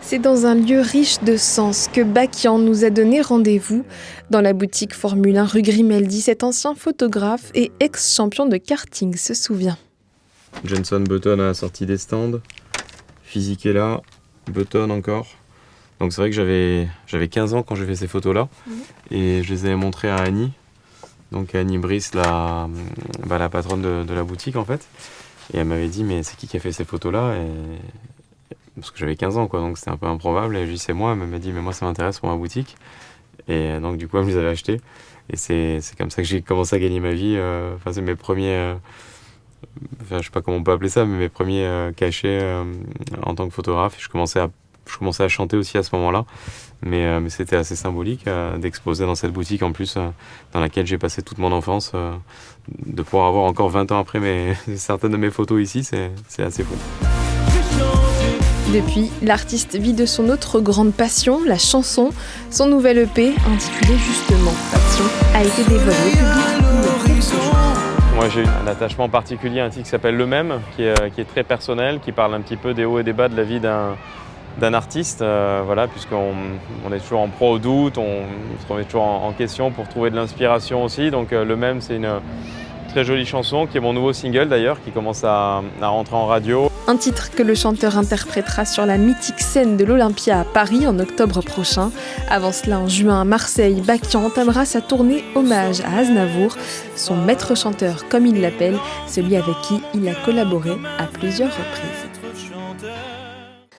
C'est dans un lieu riche de sens que Bakian nous a donné rendez-vous. Dans la boutique Formule 1 rue Grimaldi, cet ancien photographe et ex-champion de karting se souvient. Jenson Button a sorti des stands. Fisichella, Button encore. Donc c'est vrai que j'avais 15 ans quand j'ai fait ces photos-là. Et je les avais montrées à Annie. Donc Annie Brice, la patronne de la boutique en fait. Et elle m'avait dit, mais c'est qui a fait ces photos-là? Parce que j'avais 15 ans, quoi, donc c'était un peu improbable. Et je lui ai dit, c'est moi. Elle m'a dit, mais moi ça m'intéresse pour ma boutique. Et donc du coup, elle me les avait achetés. Et c'est comme ça que j'ai commencé à gagner ma vie. Enfin, c'est mes premiers... je sais pas comment on peut appeler ça, mais mes premiers cachets en tant que photographe. Je commençais à chanter aussi à ce moment-là. Mais c'était assez symbolique d'exposer dans cette boutique en plus, dans laquelle j'ai passé toute mon enfance. De pouvoir avoir encore 20 ans après certaines de mes photos ici, c'est assez fou. Depuis, l'artiste vit de son autre grande passion, la chanson. Son nouvel EP, intitulé justement Passion, a été dévoilé au public. Moi j'ai un attachement particulier à un titre qui s'appelle Le Même, qui est très personnel, qui parle un petit peu des hauts et des bas de la vie d'un artiste, puisqu'on est toujours en proie au doute, on se remet toujours en question pour trouver de l'inspiration aussi. Donc Le Même, c'est une très jolie chanson qui est mon nouveau single d'ailleurs, qui commence à rentrer en radio. Un titre que le chanteur interprétera sur la mythique scène de l'Olympia à Paris en octobre prochain. Avant cela, en juin à Marseille, Bakian entamera sa tournée hommage à Aznavour, son maître chanteur comme il l'appelle, celui avec qui il a collaboré à plusieurs reprises.